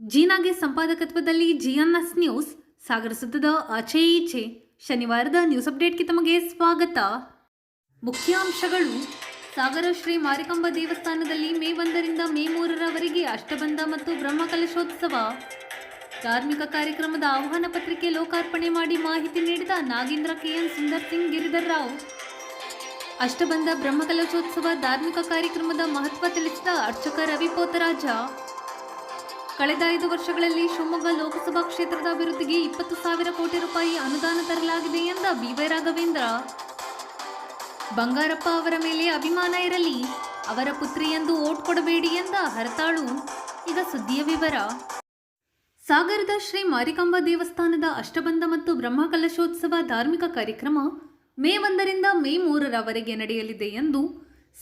ಜೀನಾಗೆ ಸಂಪಾದಕತ್ವದಲ್ಲಿ ಜಿಎನ್ಎಸ್ news ಸಾಗರ ಸುತ್ತದ ಆಚೆ ಈಚೆ ಶನಿವಾರದ news ಅಪ್ಡೇಟ್ಗೆ ತಮಗೆ ಸ್ವಾಗತ. ಮುಖ್ಯಾಂಶಗಳು. ಸಾಗರ ಶ್ರೀ ಮಾರಿಕಾಂಬಾ ದೇವಸ್ಥಾನದಲ್ಲಿ ಮೇ 1ರಿಂದ ಮೇ 3ರವರೆಗೆ ಅಷ್ಟಬಂಧ ಮತ್ತು ಬ್ರಹ್ಮಕಲಶೋತ್ಸವ. ಧಾರ್ಮಿಕ ಕಾರ್ಯಕ್ರಮದ ಆಹ್ವಾನ ಪತ್ರಿಕೆ ಲೋಕಾರ್ಪಣೆ ಮಾಡಿ ಮಾಹಿತಿ ನೀಡಿದ ನಾಗೇಂದ್ರ ಕೆಎನ್ ಸುಂದರ್ ಸಿಂಗ್ ಗಿರಿಧರ್ ರಾವ್. ಅಷ್ಟಬಂಧ ಬ್ರಹ್ಮಕಲಶೋತ್ಸವ ಧಾರ್ಮಿಕ ಕಾರ್ಯಕ್ರಮದ ಮಹತ್ವ ತಿಳಿಸಿದ ಅರ್ಚಕ ರವಿ ಪೋತರಾಜ. ಕಳೆದ 5 ವರ್ಷಗಳಲ್ಲಿ ಶಿವಮೊಗ್ಗ ಲೋಕಸಭಾ ಕ್ಷೇತ್ರದ ಅಭಿವೃದ್ಧಿಗೆ 20,000 ಕೋಟಿ ರೂಪಾಯಿ ಅನುದಾನ ತರಲಾಗಿದೆ ಎಂದ ಬಿ.ವೈ. ರಾಘವೇಂದ್ರ. ಬಂಗಾರಪ್ಪ ಅವರ ಮೇಲೆ ಅಭಿಮಾನ ಇರಲಿ, ಅವರ ಪುತ್ರಿ ಎಂದು ಓಟ್ ಕೊಡಬೇಡಿ ಎಂದ ಹರತಾಳು. ಈಗ ಸುದ್ದಿಯ ವಿವರ. ಸಾಗರದ ಶ್ರೀ ಮಾರಿಕಾಂಬಾ ದೇವಸ್ಥಾನದ ಅಷ್ಟಬಂಧ ಮತ್ತು ಬ್ರಹ್ಮಕಲಶೋತ್ಸವ ಧಾರ್ಮಿಕ ಕಾರ್ಯಕ್ರಮ ಮೇ 1ರಿಂದ ಮೇ 3ರವರೆಗೆ ನಡೆಯಲಿದೆ ಎಂದು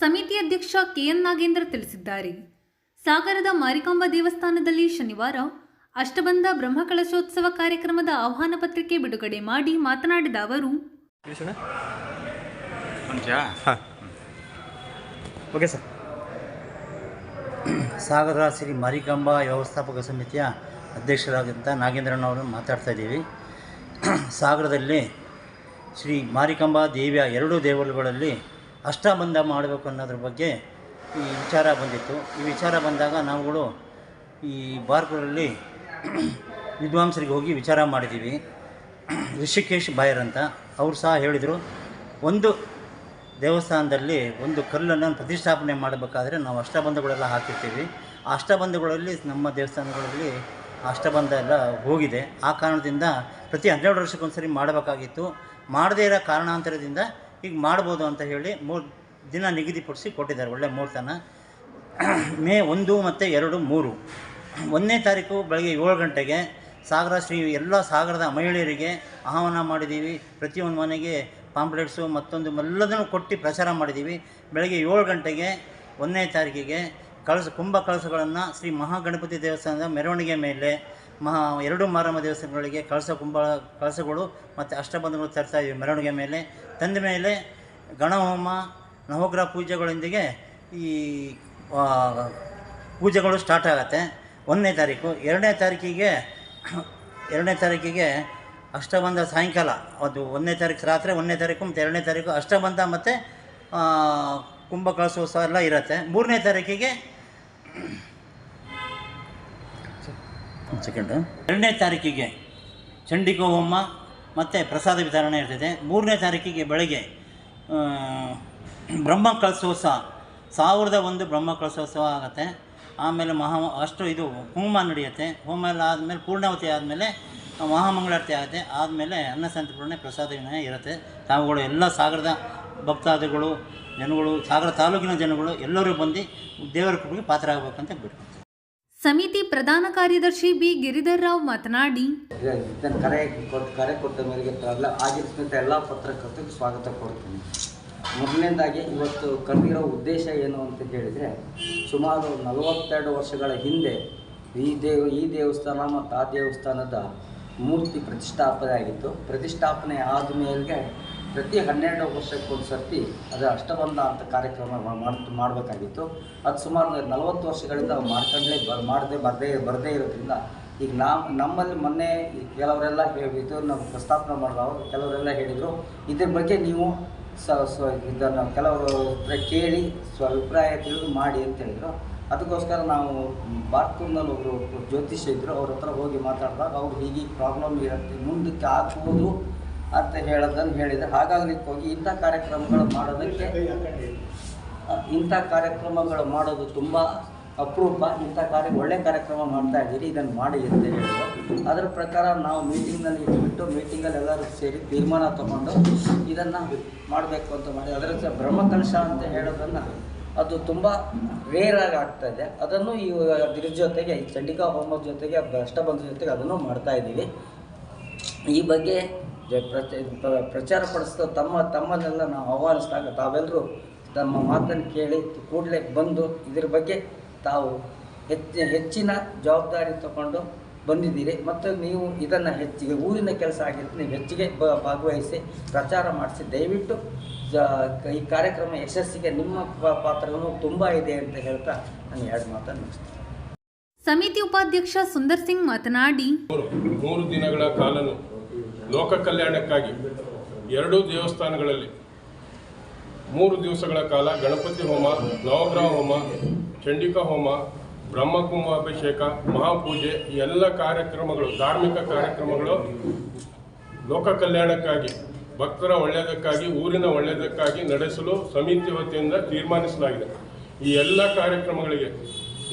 ಸಮಿತಿ ಅಧ್ಯಕ್ಷ ಕೆಎನ್ ನಾಗೇಂದ್ರ ತಿಳಿಸಿದ್ದಾರೆ. ಸಾಗರದ ಮಾರಿಕಾಂಬಾ ದೇವಸ್ಥಾನದಲ್ಲಿ ಶನಿವಾರ ಅಷ್ಟಬಂಧ ಬ್ರಹ್ಮಕಲಶೋತ್ಸವ ಕಾರ್ಯಕ್ರಮದ ಆಹ್ವಾನ ಪತ್ರಿಕೆ ಬಿಡುಗಡೆ ಮಾಡಿ ಮಾತನಾಡಿದ ಅವರು, ಸಾಗರ ಶ್ರೀ ಮಾರಿಕಾಂಬಾ ವ್ಯವಸ್ಥಾಪಕ ಸಮಿತಿಯ ಅಧ್ಯಕ್ಷರಾದಂಥ ನಾಗೇಂದ್ರನವರು ಮಾತಾಡ್ತಾ ಇದ್ದೀವಿ. ಸಾಗರದಲ್ಲಿ ಶ್ರೀ ಮಾರಿಕಾಂಬಾ ದೇವಿಯ 2 ದೇವರುಗಳಲ್ಲಿ ಅಷ್ಟಬಂಧ ಮಾಡಬೇಕು ಅನ್ನೋದ್ರ ಬಗ್ಗೆ ಈ ವಿಚಾರ ಬಂದಿತ್ತು. ಈ ವಿಚಾರ ಬಂದಾಗ ನಾವುಗಳು ಈ ಬಾರ್ಕೂರಲ್ಲಿ ವಿದ್ವಾಂಸರಿಗೆ ಹೋಗಿ ವಿಚಾರ ಮಾಡಿದ್ದೀವಿ. ಋಷಿಕೇಶ್ ಬಾಯರ್ ಅಂತ ಅವರು ಸಹ ಹೇಳಿದರು, ಒಂದು ದೇವಸ್ಥಾನದಲ್ಲಿ ಒಂದು ಕಲ್ಲನ್ನು ಪ್ರತಿಷ್ಠಾಪನೆ ಮಾಡಬೇಕಾದ್ರೆ ನಾವು ಅಷ್ಟಬಂಧಗಳೆಲ್ಲ ಹಾಕಿರ್ತೀವಿ. ಆ ಅಷ್ಟಬಂಧಗಳಲ್ಲಿ ನಮ್ಮ ದೇವಸ್ಥಾನಗಳಲ್ಲಿ ಅಷ್ಟಬಂಧ ಎಲ್ಲ ಹೋಗಿದೆ. ಆ ಕಾರಣದಿಂದ ಪ್ರತಿ 12 ವರ್ಷಕ್ಕೊಂದ್ಸರಿ ಮಾಡಬೇಕಾಗಿತ್ತು. ಮಾಡದೇ ಇರೋ ಕಾರಣಾಂತರದಿಂದ ಈಗ ಮಾಡ್ಬೋದು ಅಂತ ಹೇಳಿ 3 ದಿನ ನಿಗದಿಪಡಿಸಿ ಕೊಟ್ಟಿದ್ದಾರೆ. ಒಳ್ಳೆ ಮುಹೂರ್ತನ ಮೇ 1 ಮತ್ತು 2, 3. 1ನೇ ತಾರೀಕು ಬೆಳಗ್ಗೆ 7 ಗಂಟೆಗೆ ಸಾಗರ ಎಲ್ಲ ಸಾಗರದ ಮಹಿಳೆಯರಿಗೆ ಆಹ್ವಾನ ಮಾಡಿದ್ದೀವಿ. ಪ್ರತಿಯೊಂದು ಮನೆಗೆ ಪಾಂಪ್ಲೆಟ್ಸು ಮತ್ತೊಂದು ಎಲ್ಲದನ್ನು ಕೊಟ್ಟು ಪ್ರಚಾರ ಮಾಡಿದ್ದೀವಿ. ಬೆಳಗ್ಗೆ 7 ಗಂಟೆಗೆ 1ನೇ ತಾರೀಕಿಗೆ ಕುಂಭ ಕಳಸಗಳನ್ನು ಶ್ರೀ ಮಹಾಗಣಪತಿ ದೇವಸ್ಥಾನದ ಮೆರವಣಿಗೆ ಮೇಲೆ 2 ಮಾರಮ್ಮ ದೇವಸ್ಥಾನಗಳಿಗೆ ಕಳಸಗಳು ಮತ್ತು ಅಷ್ಟಬಂಧಗಳು ತರ್ತಾ ಇದ್ದೀವಿ. ಮೆರವಣಿಗೆ ಮೇಲೆ ತಂದ ಮೇಲೆ ಗಣಹೋಮ ನವಗ್ರಹ ಪೂಜೆಗಳೊಂದಿಗೆ ಈ ಪೂಜೆಗಳು ಸ್ಟಾರ್ಟ್ ಆಗುತ್ತೆ 1ನೇ ತಾರೀಕು. 2ನೇ ತಾರೀಕಿಗೆ ಅಷ್ಟಬಂಧ ಸಾಯಂಕಾಲ, ಅದು 1ನೇ ತಾರೀಕು ರಾತ್ರಿ, 1ನೇ ತಾರೀಕು ಮತ್ತು 2ನೇ ತಾರೀಕು ಅಷ್ಟಬಂಧ ಮತ್ತು ಕುಂಭ ಕಳಸೋತ್ಸವ ಎಲ್ಲ ಇರುತ್ತೆ. 3ನೇ ತಾರೀಕಿಗೆ 2ನೇ ತಾರೀಕಿಗೆ ಚಂಡಿಕಾ ಹೋಮ ಮತ್ತು ಪ್ರಸಾದ ವಿತರಣೆ ಇರ್ತದೆ. 3ನೇ ತಾರೀಕಿಗೆ ಬೆಳಗ್ಗೆ ಬ್ರಹ್ಮಕಲಶೋತ್ಸವ 1001 ಬ್ರಹ್ಮಕಲಶೋತ್ಸವ ಆಗುತ್ತೆ. ಆಮೇಲೆ ಇದು ಹೋಮ ನಡೆಯುತ್ತೆ. ಹೋಮ ಎಲ್ಲ ಆದಮೇಲೆ ಪೂರ್ಣಾವತಿ ಆದಮೇಲೆ ಮಹಾಮಂಗಳಾರತಿ ಆಗುತ್ತೆ. ಆದಮೇಲೆ ಅನ್ನಸಂತರ್ಪಣೆ ಪ್ರಸಾದ ವಿನಿಮಯ ಇರುತ್ತೆ. ತಾವುಗಳು ಎಲ್ಲ ಸಾಗರದ ಭಕ್ತಾದಿಗಳು ಜನಗಳು, ಸಾಗರ ತಾಲೂಕಿನ ಜನಗಳು ಎಲ್ಲರೂ ಬಂದು ದೇವರ ಕೃಪೆಗೆ ಪಾತ್ರ ಆಗಬೇಕಂತ ಬಿಡ್ತಾರೆ. ಸಮಿತಿ ಪ್ರಧಾನ ಕಾರ್ಯದರ್ಶಿ ಬಿ. ಗಿರಿಧರ್ ರಾವ್ ಮಾತನಾಡಿ, ಕರೆ ಕೊಟ್ಟ ಮೇರೆಗೆ ಆಗಿರ್ತಂಥ ಎಲ್ಲ ಪತ್ರಕರ್ತರಿಗೆ ಸ್ವಾಗತ ಕೊಡ್ತೀನಿ. ಮೊದಲನೇದಾಗಿ ಇವತ್ತು ಕರೆದಿರೋ ಉದ್ದೇಶ ಏನು ಅಂತ ಹೇಳಿದರೆ, ಸುಮಾರು 42 ವರ್ಷಗಳ ಹಿಂದೆ ಈ ದೇವಸ್ಥಾನ ಮತ್ತು ಆ ದೇವಸ್ಥಾನದ ಮೂರ್ತಿ ಪ್ರತಿಷ್ಠಾಪನೆ ಆಗಿತ್ತು. ಪ್ರತಿಷ್ಠಾಪನೆ ಆದಮೇಲೆ ಪ್ರತಿ 12 ವರ್ಷಕ್ಕೊಂದು ಸರ್ತಿ ಅದು ಅಷ್ಟಬಂಧ ಅಂತ ಕಾರ್ಯಕ್ರಮ ಮಾಡಬೇಕಾಗಿತ್ತು. ಅದು ಸುಮಾರು 40 ವರ್ಷಗಳಿಂದ ಬರದೇ ಇರೋದ್ರಿಂದ ಈಗ ನಮ್ಮಲ್ಲಿ ಮೊನ್ನೆ ಕೆಲವರೆಲ್ಲ ನಾವು ಪ್ರಸ್ತಾಪನೆ ಮಾಡಿದವರು ಕೆಲವರೆಲ್ಲ ಹೇಳಿದರು, ಇದ್ರ ಬಗ್ಗೆ ನೀವು ಇದನ್ನು ಕೆಲವರು ಕೇಳಿ ಅಭಿಪ್ರಾಯ ತಿಳಿದು ಮಾಡಿ ಅಂತ ಹೇಳಿದರು. ಅದಕ್ಕೋಸ್ಕರ ನಾವು ಬಾರ್ಕೂರ್ನಲ್ಲಿ ಒಬ್ಬರು ಜ್ಯೋತಿಷ್ಯ ಇದ್ದರು, ಅವ್ರ ಹತ್ರ ಹೋಗಿ ಮಾತಾಡಿದಾಗ ಅವ್ರು ಹೀಗೆ ಪ್ರಾಬ್ಲಮ್ ಇರುತ್ತೆ, ಮುಂದಕ್ಕೆ ಆಗ್ಬೋದು ಅಂತ ಹೇಳಿದರೆ, ಹಾಗಾಗಿ ಹೋಗಿ ಇಂಥ ಕಾರ್ಯಕ್ರಮಗಳು ಮಾಡೋದು ತುಂಬ ಅಪರೂಪ. ಇಂಥ ಒಳ್ಳೆ ಕಾರ್ಯಕ್ರಮ ಮಾಡ್ತಾ ಇದ್ದೀರಿ, ಇದನ್ನು ಮಾಡಿ ಅಂತ ಹೇಳಿದ್ರು. ಅದರ ಪ್ರಕಾರ ನಾವು ಮೀಟಿಂಗ್ನಲ್ಲಿ ಇಟ್ಬಿಟ್ಟು ಮೀಟಿಂಗಲ್ಲಿ ಎಲ್ಲರೂ ಸೇರಿ ತೀರ್ಮಾನ ತಗೊಂಡು ಇದನ್ನು ಮಾಡಬೇಕು ಅಂತ ಮಾಡಿ, ಅದರ ಬ್ರಹ್ಮಕಲಶ ಅಂತ ಹೇಳೋದನ್ನು ಅದು ತುಂಬ ರೇರಾಗಿ ಆಗ್ತಾಯಿದೆ. ಅದನ್ನು ಇದ್ರ ಜೊತೆಗೆ ಚಂಡಿಕಾ ಹೋಮದ ಜೊತೆಗೆ ಅಷ್ಟಬಂಧ ಜೊತೆಗೆ ಅದನ್ನು ಮಾಡ್ತಾಯಿದ್ದೀವಿ. ಈ ಬಗ್ಗೆ ಪ್ರಚಾರ ಪಡಿಸ್ತಾ ತಮ್ಮನ್ನೆಲ್ಲ ನಾವು ಆಹ್ವಾನಿಸಿದಾಗ ತಾವೆಲ್ಲರೂ ತಮ್ಮ ಮಾತನ್ನು ಕೇಳಿ ಕೂಡಲೇ ಬಂದು ಇದ್ರ ಬಗ್ಗೆ ತಾವು ಹೆಚ್ಚಿನ ಜವಾಬ್ದಾರಿ ತಗೊಂಡು ಬಂದಿದ್ದೀರಿ ಮತ್ತು ನೀವು ಇದನ್ನು ಹೆಚ್ಚಿಗೆ ಊರಿನ ಕೆಲಸ ಆಗಿತ್ತು, ನೀವು ಹೆಚ್ಚಿಗೆ ಭಾಗವಹಿಸಿ ಪ್ರಚಾರ ಮಾಡಿಸಿ ದಯವಿಟ್ಟು ಈ ಕಾರ್ಯಕ್ರಮ ಯಶಸ್ಸಿಗೆ ನಿಮ್ಮ ಪಾತ್ರವನ್ನು ತುಂಬ ಇದೆ ಅಂತ ಹೇಳ್ತಾ ನಾನು 2 ಮಾತನ್ನು ಮುಗಿಸ್ತೇನೆ. ಸಮಿತಿ ಉಪಾಧ್ಯಕ್ಷ ಸುಂದರ್ ಸಿಂಗ್ ಮಾತನಾಡಿ, 3 ದಿನಗಳ ಕಾಲನು ಲೋಕ ಕಲ್ಯಾಣಕ್ಕಾಗಿ 2 ದೇವಸ್ಥಾನಗಳಲ್ಲಿ 3 ದಿವಸಗಳ ಕಾಲ ಗಣಪತಿ ಹೋಮ, ನವಗ್ರಹ ಹೋಮ, ಚಂಡಿಕಾ ಹೋಮ, ಬ್ರಹ್ಮಕುಂಭಾಭಿಷೇಕ, ಮಹಾಪೂಜೆ ಈ ಎಲ್ಲ ಕಾರ್ಯಕ್ರಮಗಳು, ಧಾರ್ಮಿಕ ಕಾರ್ಯಕ್ರಮಗಳು ಲೋಕ ಕಲ್ಯಾಣಕ್ಕಾಗಿ, ಭಕ್ತರ ಒಳ್ಳೆಯದಕ್ಕಾಗಿ, ಊರಿನ ಒಳ್ಳೆಯದಕ್ಕಾಗಿ ನಡೆಸಲು ಸಮಿತಿ ವತಿಯಿಂದ ತೀರ್ಮಾನಿಸಲಾಗಿದೆ. ಈ ಎಲ್ಲ ಕಾರ್ಯಕ್ರಮಗಳಿಗೆ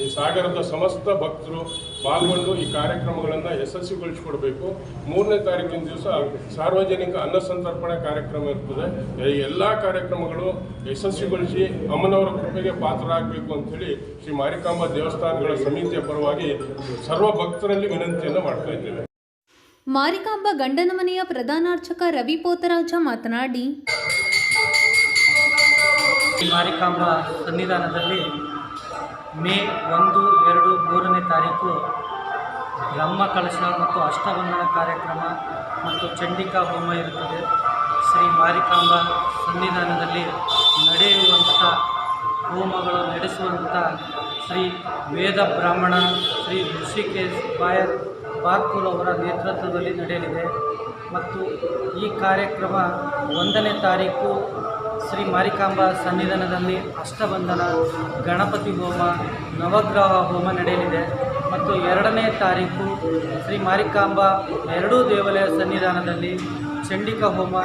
ಈ ಸಾಗರದ ಸಮಸ್ತ ಭಕ್ತರು ಪಾಲ್ಗೊಂಡು ಈ ಕಾರ್ಯಕ್ರಮಗಳನ್ನು ಯಶಸ್ವಿಗೊಳಿಸಿಕೊಡಬೇಕು. 3ನೇ ತಾರೀಕಿನ ದಿವಸ ಸಾರ್ವಜನಿಕ ಅನ್ನ ಸಂತರ್ಪಣೆ ಕಾರ್ಯಕ್ರಮ ಇರ್ತದೆ. ಈ ಎಲ್ಲ ಕಾರ್ಯಕ್ರಮಗಳು ಯಶಸ್ವಿಗೊಳಿಸಿ ಅಮ್ಮನವರ ಕೃಪೆಗೆ ಪಾತ್ರರಾಗಬೇಕು ಅಂಥೇಳಿ ಶ್ರೀ ಮಾರಿಕಾಂಬಾ ದೇವಸ್ಥಾನಗಳ ಸಮಿತಿಯ ಪರವಾಗಿ ಸರ್ವ ಭಕ್ತರಲ್ಲಿ ವಿನಂತಿಯನ್ನು ಮಾಡ್ತಾ ಇದ್ದೇವೆ. ಮಾರಿಕಾಂಬ ಗಂಡನ ಮನೆಯ ಪ್ರಧಾನಾರ್ಚಕ ರವಿ ಪೋತರಾಜ ಮಾತನಾಡಿ, ಮಾರಿಕಾಂಬ ಸನ್ನಿಧಾನದಲ್ಲಿ ಮೇ 1, 2, 3ನೇ ತಾರೀಕು ಬ್ರಹ್ಮ ಕಲಶ ಮತ್ತು ಅಷ್ಟಬಂಧನ ಕಾರ್ಯಕ್ರಮ ಮತ್ತು ಚಂಡಿಕಾ ಹೋಮ ಇರುತ್ತದೆ. ಶ್ರೀ ಮಾರಿಕಾಂಬ ಸನ್ನಿಧಾನದಲ್ಲಿ ನಡೆಯುವಂಥ ಹೋಮಗಳು ನಡೆಸುವಂಥ ಶ್ರೀ ವೇದ ಬ್ರಾಹ್ಮಣ ಶ್ರೀ ಋಷಿಕೇಶ್ ಬಾರ್ಕೂರ್ ಅವರ ನೇತೃತ್ವದಲ್ಲಿ ನಡೆಯಲಿದೆ. ಮತ್ತು ಈ ಕಾರ್ಯಕ್ರಮ 1ನೇ ತಾರೀಕು ಶ್ರೀ ಮಾರಿಕಾಂಬಾ ಸನ್ನಿಧಾನದಲ್ಲಿ ಅಷ್ಟಬಂಧನ, ಗಣಪತಿ ಹೋಮ, ನವಗ್ರಹ ಹೋಮ ನಡೆಯಲಿದೆ. ಮತ್ತು 2ನೇ ತಾರೀಕು ಶ್ರೀ ಮಾರಿಕಾಂಬಾ 2 ದೇವಾಲಯ ಸನ್ನಿಧಾನದಲ್ಲಿ ಚಂಡಿಕಾ ಹೋಮ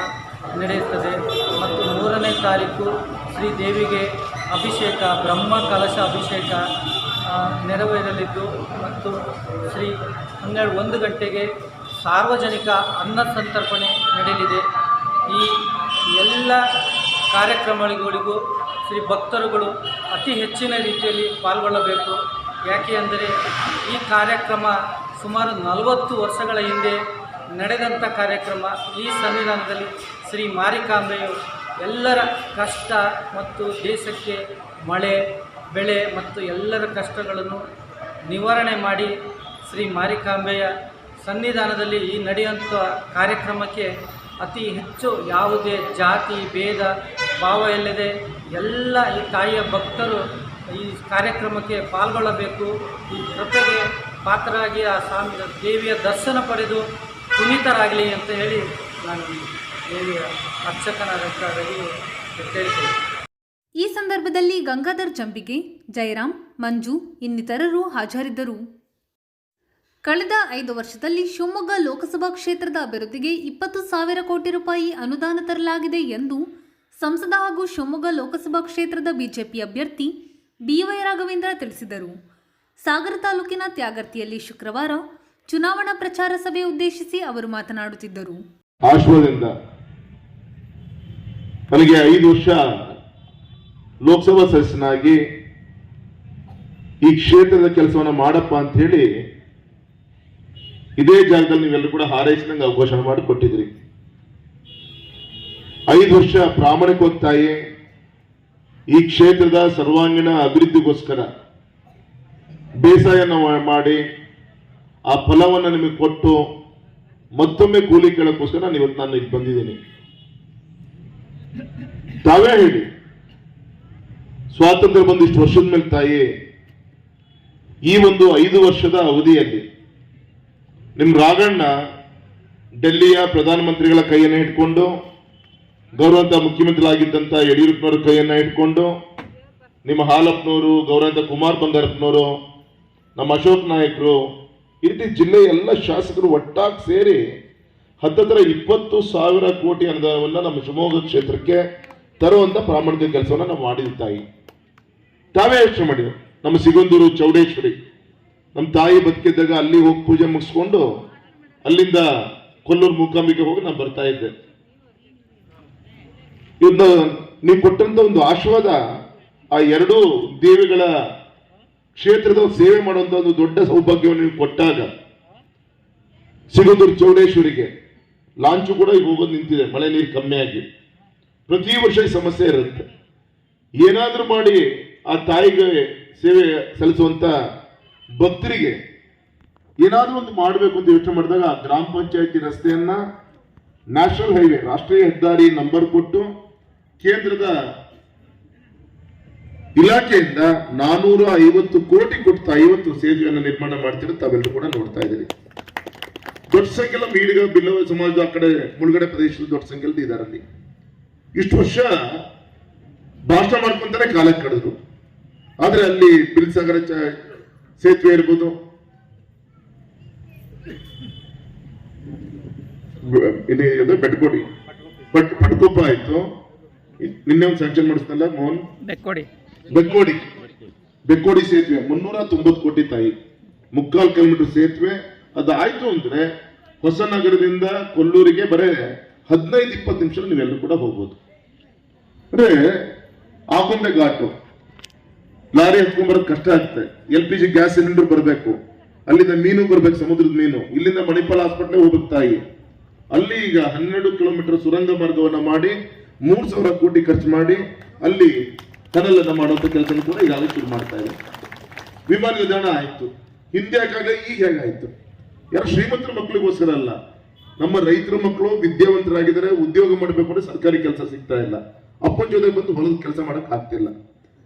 ನಡೆಯುತ್ತದೆ. ಮತ್ತು 3ನೇ ತಾರೀಕು ಶ್ರೀ ದೇವಿಗೆ ಅಭಿಷೇಕ, ಬ್ರಹ್ಮ ಕಲಶ ಅಭಿಷೇಕ ನೆರವೇರಲಿದ್ದು ಮತ್ತು ಶ್ರೀ 1 ಗಂಟೆಗೆ ಸಾರ್ವಜನಿಕ ಅನ್ನ ಸಂತರ್ಪಣೆ ನಡೆಯಲಿದೆ. ಈ ಎಲ್ಲ ಕಾರ್ಯಕ್ರಮಗಳಿಗೂ ಶ್ರೀ ಭಕ್ತರುಗಳು ಅತಿ ಹೆಚ್ಚಿನ ರೀತಿಯಲ್ಲಿ ಪಾಲ್ಗೊಳ್ಳಬೇಕು. ಯಾಕೆ ಅಂದರೆ ಈ ಕಾರ್ಯಕ್ರಮ ಸುಮಾರು 40 ವರ್ಷಗಳ ಹಿಂದೆ ನಡೆದಂಥ ಕಾರ್ಯಕ್ರಮ. ಈ ಸನ್ನಿಧಾನದಲ್ಲಿ ಶ್ರೀ ಮಾರಿಕಾಂಬೆಯು ಎಲ್ಲರ ಕಷ್ಟ ಮತ್ತು ದೇಶಕ್ಕೆ ಮಳೆ ಬೆಳೆ ಮತ್ತು ಎಲ್ಲರ ಕಷ್ಟಗಳನ್ನು ನಿವಾರಣೆ ಮಾಡಿ ಶ್ರೀ ಮಾರಿಕಾಂಬೆಯ ಸನ್ನಿಧಾನದಲ್ಲಿ ಈ ನಡೆಯುವಂಥ ಕಾರ್ಯಕ್ರಮಕ್ಕೆ ಅತಿ ಹೆಚ್ಚು ಯಾವುದೇ ಜಾತಿ ಭೇದ ಭಾವ ಇಲ್ಲದೆ ಎಲ್ಲ ಈ ತಾಯಿಯ ಭಕ್ತರು ಈ ಕಾರ್ಯಕ್ರಮಕ್ಕೆ ಪಾಲ್ಗೊಳ್ಳಬೇಕು. ಈ ಕೃಪೆಗೆ ಪಾತ್ರರಾಗಿ ಆ ದೇವಿಯ ದರ್ಶನ ಪಡೆದು ಪುನೀತರಾಗಲಿ ಅಂತ ಹೇಳಿ ನಾನು ದೇವಿಯ ಅರ್ಚಕನಾಗಿ ಹೇಳ್ತೇನೆ. ಈ ಸಂದರ್ಭದಲ್ಲಿ ಗಂಗಾಧರ್ ಜಂಬಿಗೆ, ಜಯರಾಮ್, ಮಂಜು ಇನ್ನಿತರರು ಹಾಜರಿದ್ದರು. ಕಳೆದ 5 ವರ್ಷದಲ್ಲಿ ಶಿವಮೊಗ್ಗ ಲೋಕಸಭಾ ಕ್ಷೇತ್ರದ ಅಭಿವೃದ್ಧಿಗೆ 20,000 ಕೋಟಿ ರೂಪಾಯಿ ಅನುದಾನ ತರಲಾಗಿದೆ ಎಂದು ಸಂಸದ ಹಾಗೂ ಶಿವಮೊಗ್ಗ ಲೋಕಸಭಾ ಕ್ಷೇತ್ರದ ಬಿಜೆಪಿ ಅಭ್ಯರ್ಥಿ BY ರಾಘವೇಂದ್ರ ತಿಳಿಸಿದರು. ಸಾಗರ ತಾಲೂಕಿನ ತ್ಯಾಗರ್ತಿಯಲ್ಲಿ ಶುಕ್ರವಾರ ಚುನಾವಣಾ ಪ್ರಚಾರ ಸಭೆ ಉದ್ದೇಶಿಸಿ ಅವರು ಮಾತನಾಡುತ್ತಿದ್ದರು. ಆಶ್ವದಿಂದ ನನಗೆ 5 ವರ್ಷ ಲೋಕಸಭಾ ಸದಸ್ಯನಾಗಿ ಈ ಕ್ಷೇತ್ರದ ಕೆಲಸವನ್ನು ಮಾಡಪ್ಪ ಅಂತ ಹೇಳಿ ಇದೇ ಜಾಗದಲ್ಲಿ ನೀವೆಲ್ಲರೂ ಕೂಡ ಹಾರೈಸಿದಂಗೆ ಅವಕಾಶ ಮಾಡಿ ಕೊಟ್ಟಿದ್ರಿ. 5 ವರ್ಷ ಪ್ರಾಮಾಣಿಕವಾಗಿ ಈ ಕ್ಷೇತ್ರದ ಸರ್ವಾಂಗೀಣ ಅಭಿವೃದ್ಧಿಗೋಸ್ಕರ ಬೇಸಾಯನ ಮಾಡಿ ಆ ಫಲವನ್ನು ನಿಮಗೆ ಕೊಟ್ಟು ಮತ್ತೊಮ್ಮೆ ಕೂಲಿ ಕೇಳೋಕ್ಕೋಸ್ಕರ ನಾನು ಇಲ್ಲಿ ಬಂದಿದ್ದೀನಿ. ತಾವೇ ಹೇಳಿ, ಸ್ವಾತಂತ್ರ್ಯ ಬಂದಿಷ್ಟು ವರ್ಷದ ಮೇಲೆ ತಾಯಿ ಈ ಒಂದು 5 ವರ್ಷದ ಅವಧಿಯಲ್ಲಿ ನಿಮ್ಮ ರಾಘಣ್ಣ ಡೆಲ್ಲಿಯ ಪ್ರಧಾನಮಂತ್ರಿಗಳ ಕೈಯನ್ನು ಇಟ್ಕೊಂಡು, ಗೌರವಂತ ಮುಖ್ಯಮಂತ್ರಿ ಆಗಿದ್ದಂಥ ಯಡಿಯೂರಪ್ಪನವರ ಕೈಯನ್ನು ಇಟ್ಕೊಂಡು, ನಿಮ್ಮ ಹಾಲಪ್ಪನವರು, ಗೌರವಂತ ಕುಮಾರ್ ಬಂಗಾರಪ್ಪನವರು, ನಮ್ಮ ಅಶೋಕ್ ನಾಯಕರು, ಈ ರೀತಿ ಜಿಲ್ಲೆಯ ಎಲ್ಲ ಶಾಸಕರು ಒಟ್ಟಾಗಿ ಸೇರಿ 20,000 ಕೋಟಿ ಅನುದಾನವನ್ನು ನಮ್ಮ ಶಿವಮೊಗ್ಗ ಕ್ಷೇತ್ರಕ್ಕೆ ತರುವಂತ ಪ್ರಾಮಾಣಿಕ ಕೆಲಸವನ್ನು ನಾವು ಮಾಡಿದ ತಾಯಿ. ತಾವೇ ಯೋಚನೆ ಮಾಡಿದ್ರು. ನಮ್ಮ ಸಿಗಂದೂರು ಚೌಡೇಶ್ವರಿ ನಮ್ಮ ತಾಯಿ ಬದುಕಿದ್ದಾಗ ಅಲ್ಲಿ ಹೋಗಿ ಪೂಜೆ ಮುಗಿಸ್ಕೊಂಡು ಅಲ್ಲಿಂದ ಕೊಲ್ಲೂರು ಮೂಕಾಂಬಿಕೆ ಹೋಗಿ ನಾನು ಬರ್ತಾ ಇದ್ದೆ. ಇದನ್ನ ನೀವು ಕೊಟ್ಟಂತ ಒಂದು ಆಶೀರ್ವಾದ ಆ 2 ದೇವಿಗಳ ಕ್ಷೇತ್ರದ ಸೇವೆ ಮಾಡುವಂತ ಒಂದು ದೊಡ್ಡ ಸೌಭಾಗ್ಯವನ್ನು ನೀವು ಕೊಟ್ಟಾಗ ಸಿಗಂದೂರು ಚೌಡೇಶ್ವರಿಗೆ ಲಾಂಚು ಕೂಡ ಈಗ ಹೋಗೋದು ನಿಂತಿದೆ, ಮಳೆ ನೀರು ಕಮ್ಮಿ ಆಗಿ. ಪ್ರತಿ ವರ್ಷ ಈ ಸಮಸ್ಯೆ ಇರುತ್ತೆ. ಏನಾದ್ರೂ ಮಾಡಿ ಆ ತಾಯಿಗೆ ಸೇವೆ ಸಲ್ಲಿಸುವಂತ ಭಕ್ತರಿಗೆ ಏನಾದ್ರೂ ಒಂದು ಮಾಡಬೇಕು ಅಂತ ಯೋಚನೆ ಮಾಡಿದಾಗ ಆ ಗ್ರಾಮ ಪಂಚಾಯತಿ ರಸ್ತೆಯನ್ನ ನ್ಯಾಷನಲ್ ಹೈವೇ, ರಾಷ್ಟ್ರೀಯ ಹೆದ್ದಾರಿ ನಂಬರ್ ಕೊಟ್ಟು ಕೇಂದ್ರದ ಇಲಾಖೆಯಿಂದ 450 ಕೋಟಿ ಕೊಟ್ಟು 50 ಸೇತುವೆಯನ್ನು ನಿರ್ಮಾಣ ಮಾಡ್ತಿರೋ ತಾವೆಲ್ಲರೂ ಕೂಡ ನೋಡ್ತಾ ಇದ್ದೀರಿ. ದೊಡ್ಡ ಸಂಖ್ಯೆಲ್ಲ ಮೀಡಿಗ ಬಿಲ್ಲವ ಸಮಾಜದ ಆ ಕಡೆ ಮುಳುಗಡೆ ಪ್ರದೇಶದಲ್ಲಿ ದೊಡ್ಡ ಸಂಖ್ಯೆಯಲ್ಲಿ ಇದಾರಲ್ಲಿ. ಇಷ್ಟು ವರ್ಷ ಭಾಷಣ ಮಾಡ್ಕೊಂತಾನೆ ಕಾಲಕ್ಕೆ ಕಳೆದ್ರು. ಆದ್ರೆ ಅಲ್ಲಿ ಬಿಲ್ಸಾಗರ ಸೇತುವೆ ಇರ್ಬೋದು, ಬೆಟ್ಕೋಡಿ ಪಟ್ಕೊಪ್ಪ ಆಯ್ತು, ನಿನ್ನೆ ಒಂದು ಸ್ಯಾಂಕ್ಷನ್ ಮಾಡಿಸ್ನಲ್ಲ ಮೋಹನ್, ಬೆಕ್ಕೋಡಿ ಸೇತುವೆ 390 ಕೋಟಿ ತಾಯಿ, 3/4 ಕಿಲೋಮೀಟರ್ ಸೇತುವೆ. ಅದಾಯ್ತು ಅಂದ್ರೆ ಹೊಸನಗರದಿಂದ ಕೊಲ್ಲೂರಿಗೆ ಬರೇ 15-20 ನಿಮಿಷ ನೀವೆಲ್ಲರೂ ಕೂಡ ಹೋಗ್ಬೋದು. ಅಂದ್ರೆ ಆಗುಂಬೆ ಘಾಟು ಲಾರಿ ಹತ್ಕೊಂಡ್ ಬರೋದು ಕಷ್ಟ ಆಗ್ತದೆ. LPG ಗ್ಯಾಸ್ ಸಿಲಿಂಡರ್ ಬರಬೇಕು, ಅಲ್ಲಿಂದ ಮೀನು ಬರ್ಬೇಕು, ಸಮುದ್ರದ ಮೀನು. ಇಲ್ಲಿಂದ ಮಣಿಪಾಲ್ ಹಾಸ್ಪಿಟ್ಲ್ ಹೋಗ್ಬೇಕು ತಾಯಿ. ಅಲ್ಲಿ ಈಗ 12 ಕಿಲೋಮೀಟರ್ ಸುರಂಗ ಮಾರ್ಗವನ್ನ ಮಾಡಿ 3,000 ಕೋಟಿ ಖರ್ಚು ಮಾಡಿ ಅಲ್ಲಿ ಟನಲ್ ಅನ್ನ ಮಾಡುವಂತ ಕೆಲಸ ಕೂಡ ಈಗಾಗಲೇ ಶುರು ಮಾಡ್ತಾ ಇದೆ. ವಿಮಾನ ನಿಲ್ದಾಣ ಆಯ್ತು, ಹಿಂದೆ ಯಾಕಾಗಲೇ ಈಗ ಹೇಗಾಯ್ತು? ಯಾರು ಶ್ರೀಮಂತರ ಮಕ್ಕಳಿಗೋಸ್ಕರ ಅಲ್ಲ, ನಮ್ಮ ರೈತರ ಮಕ್ಕಳು ವಿದ್ಯಾವಂತರಾಗಿದ್ದಾರೆ, ಉದ್ಯೋಗ ಮಾಡಬೇಕು ಅಂದ್ರೆ ಸರ್ಕಾರಿ ಕೆಲಸ ಸಿಗ್ತಾ ಇಲ್ಲ. ಅಪ್ಪನ ಜೊತೆ ಬಂದು ಹೊಲದ ಕೆಲಸ ಮಾಡಕ್ ಆಗ್ತಿಲ್ಲ.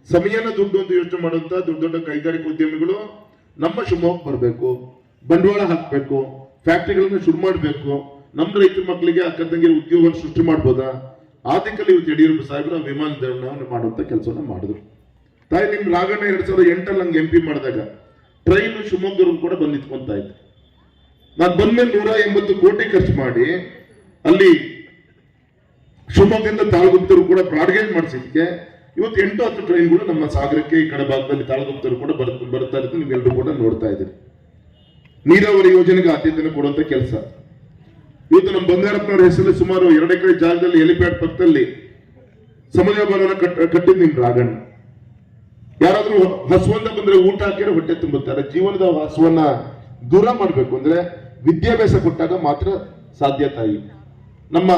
ಸಮಯನ ದುಡ್ಡು ಅಂತ ಯೋಚನೆ ಮಾಡುವಂತ ದೊಡ್ಡ ದೊಡ್ಡ ಕೈಗಾರಿಕಾ ಉದ್ಯಮಿಗಳು ನಮ್ಮ ಶಿವಮೊಗ್ಗ ಬರಬೇಕು, ಬಂಡವಾಳ ಹಾಕ್ಬೇಕು, ಫ್ಯಾಕ್ಟರಿಗಳನ್ನ ಶುರು ಮಾಡಬೇಕು, ನಮ್ಮ ರೈತರ ಮಕ್ಕಳಿಗೆ ಅಕ್ಕ ತಂಗಿರ ಉದ್ಯೋಗ ಸೃಷ್ಟಿ ಮಾಡ್ಬೋದಾ? ಆದಿಕಲ್ಲಿ ಇವತ್ತು ಯಡಿಯೂರಪ್ಪ ಸಾಹೇಬರು ವಿಮಾನ ನಿಲ್ದಾಣವನ್ನು ಮಾಡುವಂತ ಕೆಲಸವನ್ನ ಮಾಡಿದ್ರು. ತಾಯಿ ನಿಮ್ ರಾಘಣ್ಣ 2008 ನಂಗೆ MP ಮಾಡಿದಾಗ ಟ್ರೈನ್ ಶಿವಮೊಗ್ಗವರೆಗೂ ಕೂಡ ಬಂದು ನಿಂತ್ಕೊಂತ ಇತ್ತು. ನಾನು ಬಂದ್ಮೇಲೆ 180 ಕೋಟಿ ಖರ್ಚು ಮಾಡಿ ಅಲ್ಲಿ ಶಿವಮೊಗ್ಗದಿಂದ ತಾಳಗುಪ್ತರು ಕೂಡ ಬ್ರಾಡ್ಗೇಜ್ ಮಾಡಿಸಿದ್ಕೆ ಇವತ್ತು 8-10 ಟ್ರೈನ್ಗಳು ನಮ್ಮ ಸಾಗರಕ್ಕೆ ಈ ಕಡೆ ಭಾಗದಲ್ಲಿ ತಾಳಗುಪ್ತರು ಕೂಡ ಬರ್ತಾ ಇರುತ್ತೆ. ನೀವೆಲ್ಲರೂ ಕೂಡ ನೋಡ್ತಾ ಇದ್ದೀರಿ. ನೀರಾವರಿ ಯೋಜನೆಗೆ ಆದ್ಯತೆಯನ್ನು ಕೊಡುವಂತ ಕೆಲಸ ಇವತ್ತು ನಮ್ಮ ಬಂಗಾರಪ್ಪನವರ ಹೆಸರಲ್ಲಿ ಸುಮಾರು 2 ಎಕರೆ ಜಾಗದಲ್ಲಿ ಹೆಲಿಪ್ಯಾಡ್ ಪಕ್ಕದಲ್ಲಿ ಸಮುದ್ರ ಭವನ ಕಟ್ಟಿದ್ ನಿಮ್ ರಾಘಣ್ಣ. ಯಾರಾದ್ರೂ ಹಸುವಂತ ಬಂದ್ರೆ ಊಟ ಹಾಕಿದ್ರೆ ಹೊಟ್ಟೆ ತುಂಬುತ್ತಾರೆ. ಜೀವನದ ಹಸುವನ್ನ ದೂರ ಮಾಡ್ಬೇಕು ಅಂದ್ರೆ ವಿದ್ಯಾಭ್ಯಾಸ ಕೊಟ್ಟಾಗ ಮಾತ್ರ ಸಾಧ್ಯ ತಾಯಿ. ನಮ್ಮ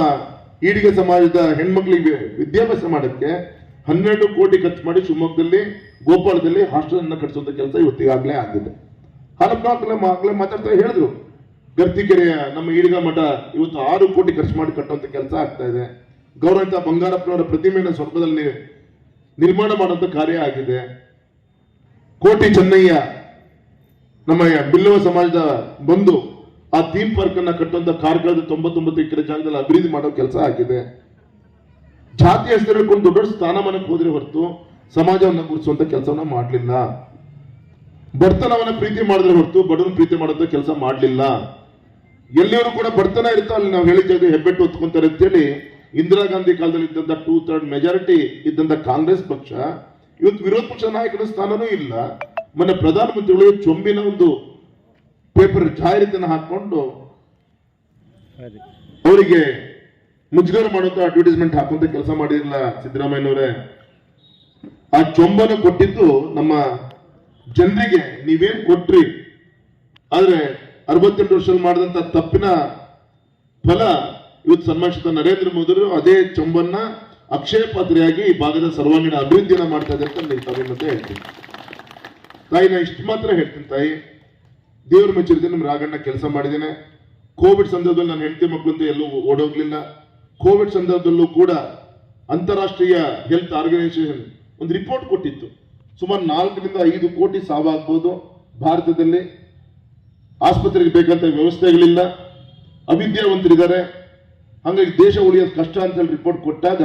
ಈಡಿಗ ಸಮಾಜದ ಹೆಣ್ಮಕ್ಳಿಗೆ ವಿದ್ಯಾಭ್ಯಾಸ ಮಾಡಕ್ಕೆ 12 ಕೋಟಿ ಖರ್ಚು ಮಾಡಿ ಶಿವಮೊಗ್ಗದಲ್ಲಿ ಗೋಪಾಳದಲ್ಲಿ ಹಾಸ್ಟೆಲ್ ಅನ್ನ ಕಟ್ಟಿಸುವಂತ ಕೆಲಸ ಇವತ್ತಿಗಾಗಲೇ ಆಗಿದೆ. ಮಕ್ಕಳೇ ಮಾತಾಡ್ತಾ ಹೇಳಿದ್ರು, ಗರ್ತಿಕೆರೆಯ ನಮ್ಮ ಈಡಿಗ ಮಠ ಇವತ್ತು 6 ಕೋಟಿ ಖರ್ಚು ಮಾಡಿ ಕಟ್ಟುವಂತ ಕೆಲಸ ಆಗ್ತಾ ಇದೆ. ಗೌರವಂತ ಬಂಗಾರಪ್ಪನವರ ಪ್ರತಿಮೆಯನ್ನು ಸ್ವರ್ಗದಲ್ಲಿ ನಿರ್ಮಾಣ ಮಾಡುವಂತ ಕಾರ್ಯ ಆಗಿದೆ. ಕೋಟಿ ಚೆನ್ನಯ್ಯ ನಮ್ಮ ಬಿಲ್ಲವ ಸಮಾಜದ ಬಂದು ಆ ಥೀಮ್ ಪಾರ್ಕ್ ಅನ್ನ ಕಟ್ಟುವಂತ ಕಾರ್ಕಳದ 99 ಎಕರೆ ಜಾಗದಲ್ಲಿ ಅಭಿವೃದ್ಧಿ ಮಾಡೋ ಕೆಲಸ ಆಗಿದೆ. ಜಾತಿ ಹೆಸರು ಹಿಡ್ಕೊಂಡು ದೊಡ್ಡ ಸ್ಥಾನಮಾನಕ್ಕೆ ಹೋದ್ರೆ ಹೊರತು ಸಮಾಜವನ್ನ ಗುರುತಿಸುವಂತ ಕೆಲಸವನ್ನ ಮಾಡಲಿಲ್ಲ. ಬಡತನವನ್ನ ಪ್ರೀತಿ ಮಾಡಿದ್ರೆ ಹೊರತು ಬಡವನ ಪ್ರೀತಿ ಮಾಡುವಂತ ಕೆಲಸ ಮಾಡಲಿಲ್ಲ. ಎಲ್ಲಿಯವರು ಕೂಡ ಬಡತನ ಇರ್ತಾ ಅಲ್ಲಿ ನಾವು ಹೇಳಿದ ಜಾಗ ಹೆಬ್ಬೆಟ್ಟು ಹೊತ್ಕೊಂತಾರೆ ಅಂತೇಳಿ ಇಂದಿರಾ ಗಾಂಧಿ ಕಾಲದಲ್ಲಿ ಇದ್ದಂತ 2/3 ಮೆಜಾರಿಟಿ ಇದ್ದಂತ ಕಾಂಗ್ರೆಸ್ ಪಕ್ಷ ಇವತ್ತು ವಿರೋಧ ಪಕ್ಷ ನಾಯಕನ ಸ್ಥಾನನೂ ಇಲ್ಲ. ಮೊನ್ನೆ ಪ್ರಧಾನಮಂತ್ರಿಗಳು ಚೊಂಬಿನ ಒಂದು ಪೇಪರ್ ಜಾಹೀರಾತನ್ನು ಹಾಕೊಂಡು ಅವರಿಗೆ ಮುಜುಗರ ಮಾಡುವಂತ ಅಡ್ವರ್ಟೈಸ್ಮೆಂಟ್ ಹಾಕುವಂತ ಕೆಲಸ ಮಾಡಿರಲಿಲ್ಲ ಸಿದ್ದರಾಮಯ್ಯನವರೇ. ಆ ಚೊಂಬನ ಕೊಟ್ಟಿದ್ದು ನಮ್ಮ ಜನರಿಗೆ ನೀವೇನ್ ಕೊಟ್ರಿ, ಆದ್ರೆ 68 ವರ್ಷದಲ್ಲಿ ಮಾಡಿದಂತ ತಪ್ಪಿನ ಫಲ ಇವತ್ತು ಸನ್ಮಾನಿಸಿದ ನರೇಂದ್ರ ಮೋದಿ ಅದೇ ಚೊಂಬನ್ನ ಅಕ್ಷಯ ಪಾತ್ರೆಯಾಗಿ ಈ ಭಾಗದ ಸರ್ವಾಂಗೀಣ ಅಭಿವೃದ್ಧಿಯನ್ನ ಮಾಡ್ತಾ ಇದೆ ಅಂತ ತಾಯಿ ಮತ್ತೆ ಹೇಳ್ತೀನಿ. ತಾಯಿ ನಾ ಇಷ್ಟು ಮಾತ್ರ ಹೇಳ್ತೀನಿ ತಾಯಿ, ದೇವ್ರ ಮೆಚ್ಚರಿದೆ ನಮ್ಮ ರಾಘಣ್ಣ ಕೆಲಸ ಮಾಡಿದ್ದೇನೆ. ಕೋವಿಡ್ ಸಂದರ್ಭದಲ್ಲಿ ನನ್ನ ಹೆಂಡತಿ ಮಕ್ಕಳು ಅಂತ ಎಲ್ಲೂ ಓಡೋಗ್ಲಿಲ್ಲ. ಕೋವಿಡ್ ಸಂದರ್ಭದಲ್ಲೂ ಕೂಡ ಅಂತಾರಾಷ್ಟ್ರೀಯ ಹೆಲ್ತ್ ಆರ್ಗನೈಸೇಷನ್ ಒಂದು ರಿಪೋರ್ಟ್ ಕೊಟ್ಟಿತ್ತು, ಸುಮಾರು 4-5 ಕೋಟಿ ಸಾವಾಗ್ಬೋದು ಭಾರತದಲ್ಲಿ. ಆಸ್ಪತ್ರೆಗೆ ಬೇಕಂತ ವ್ಯವಸ್ಥೆಗಳಿಲ್ಲ, ಅವಿದ್ಯಾವಂತರಿದ್ದಾರೆ, ಹಾಗಾಗಿ ದೇಶ ಉಳಿಯೋದು ಕಷ್ಟ ಅಂತ ಹೇಳಿ ರಿಪೋರ್ಟ್ ಕೊಟ್ಟಾಗ